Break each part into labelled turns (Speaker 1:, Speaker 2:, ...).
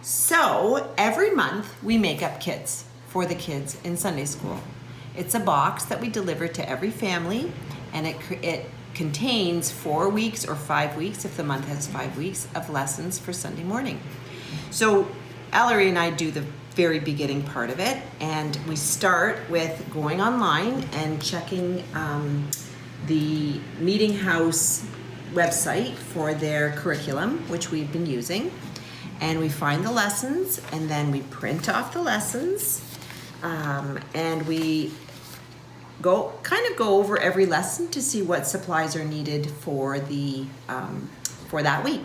Speaker 1: So every month we make up kits for the kids in Sunday school. It's a box that we deliver to every family, and it contains 4 weeks or 5 weeks, if the month has 5 weeks, of lessons for Sunday morning. So Ellery and I do the very beginning part of it, and we start with going online and checking the Meeting House website for their curriculum, which we've been using. And we find the lessons, and then we print off the lessons, and we go over every lesson to see what supplies are needed for that week.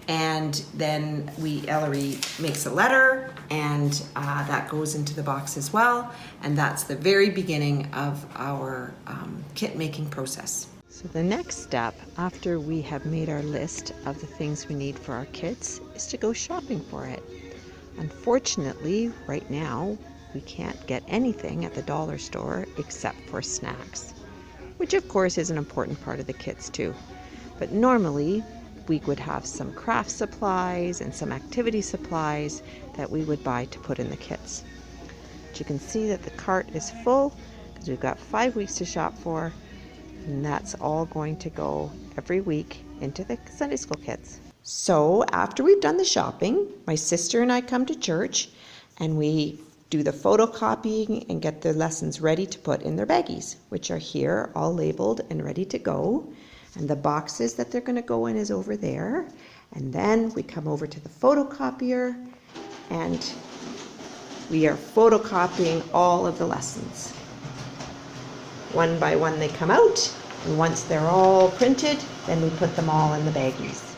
Speaker 1: And then Ellery makes a letter, and that goes into the box as well. And that's the very beginning of our kit making process. So the next step after we have made our list of the things we need for our kits is to go shopping for it. Unfortunately, right now, we can't get anything at the dollar store except for snacks, which of course is an important part of the kits too. But normally, we would have some craft supplies and some activity supplies that we would buy to put in the kits. But you can see that the cart is full because we've got 5 weeks to shop for. And that's all going to go every week into the Sunday school kits. So after we've done the shopping, my sister and I come to church and we do the photocopying and get the lessons ready to put in their baggies, which are here all labeled and ready to go. And the boxes that they're going to go in is over there. And then we come over to the photocopier and we are photocopying all of the lessons. One by one they come out, and once they're all printed, then we put them all in the baggies.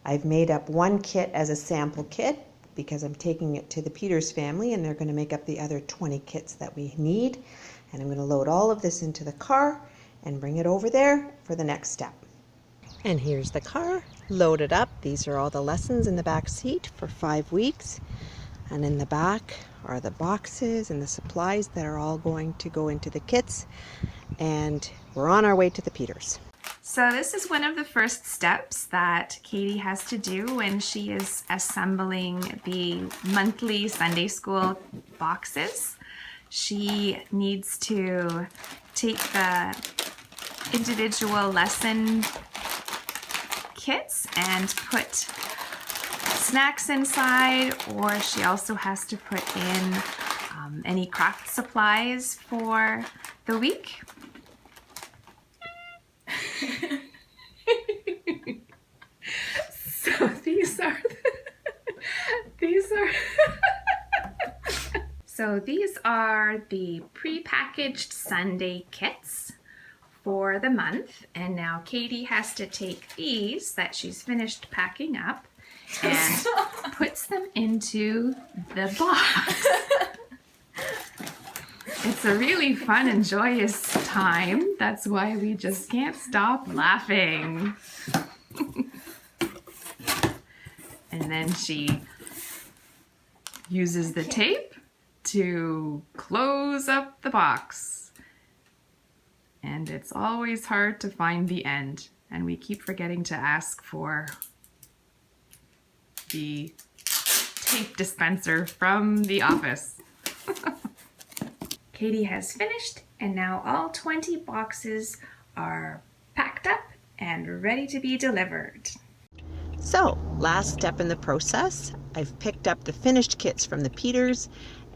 Speaker 1: I've made up one kit as a sample kit because I'm taking it to the Peters family and they're going to make up the other 20 kits that we need. And I'm going to load all of this into the car and bring it over there for the next step. And here's the car loaded up. These are all the lessons in the back seat for 5 weeks. And in the back are the boxes and the supplies that are all going to go into the kits. And we're on our way to the Peters.
Speaker 2: So this is one of the first steps that Katie has to do when she is assembling the monthly Sunday school boxes. She needs to take the individual lesson kits and put snacks inside, or she also has to put in any craft supplies for the week. So these are So these are the pre-packaged Sunday kits for the month, and now Katie has to take these that she's finished packing up and puts them into the box. It's a really fun and joyous time. That's why we just can't stop laughing. And then she uses the tape to close up the box. And it's always hard to find the end. And we keep forgetting to ask for the tape dispenser from the office. Katie has finished, and now all 20 boxes are packed up and ready to be delivered.
Speaker 1: So, last step in the process, I've picked up the finished kits from the Peters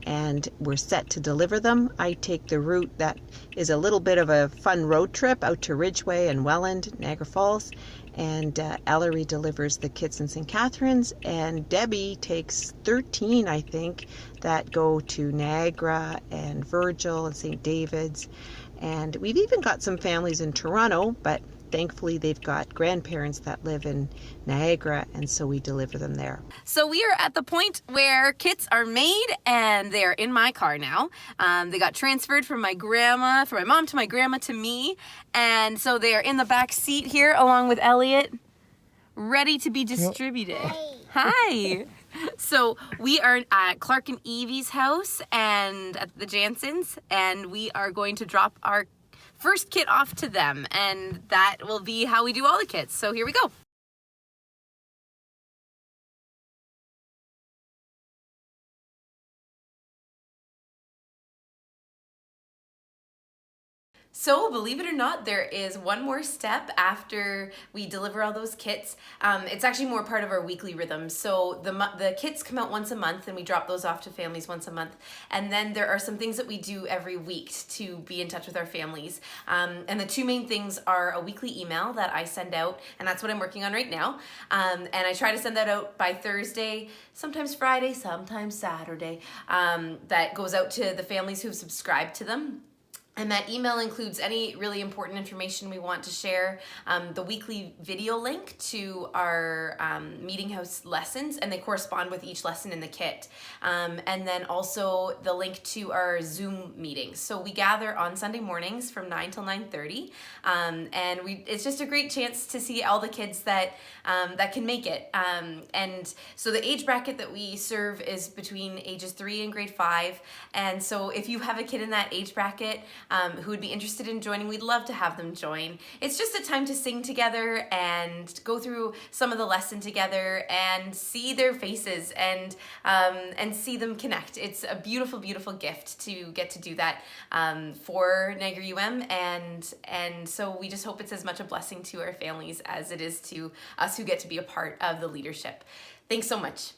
Speaker 1: and we're set to deliver them. I take the route that is a little bit of a fun road trip out to Ridgeway and Welland, Niagara Falls, and Ellery delivers the kits in St. Catharines, and Debbie takes 13, I think, that go to Niagara and Virgil and St. David's. And we've even got some families in Toronto, but thankfully they've got grandparents that live in Niagara, and so we deliver them there.
Speaker 3: So we are at the point where kits are made and they're in my car now. They got transferred from my mom to my grandma to me, and so they are in the back seat here along with Elliot, ready to be distributed.
Speaker 4: Hi.
Speaker 3: Hi. So we are at Clark and Evie's house and at the Jansens, and we are going to drop our first kit off to them, and that will be how we do all the kits. So here we go. So believe it or not, there is one more step after we deliver all those kits. It's actually more part of our weekly rhythm. So the kits come out once a month and we drop those off to families once a month. And then there are some things that we do every week to be in touch with our families. And the two main things are a weekly email that I send out, and that's what I'm working on right now. And I try to send that out by Thursday, sometimes Friday, sometimes Saturday. That goes out to the families who've subscribed to them. And that email includes any really important information we want to share, the weekly video link to our Meeting House lessons, and they correspond with each lesson in the kit. And then also the link to our Zoom meetings. So we gather on Sunday mornings from 9 till 9:30, and it's just a great chance to see all the kids that can make it. And so the age bracket that we serve is between ages 3 and grade 5. And so if you have a kid in that age bracket, who would be interested in joining, we'd love to have them join. It's just a time to sing together and go through some of the lesson together and see their faces and see them connect. It's a beautiful, beautiful gift to get to do that for Niagara UM, and so we just hope it's as much a blessing to our families as it is to us who get to be a part of the leadership. Thanks so much.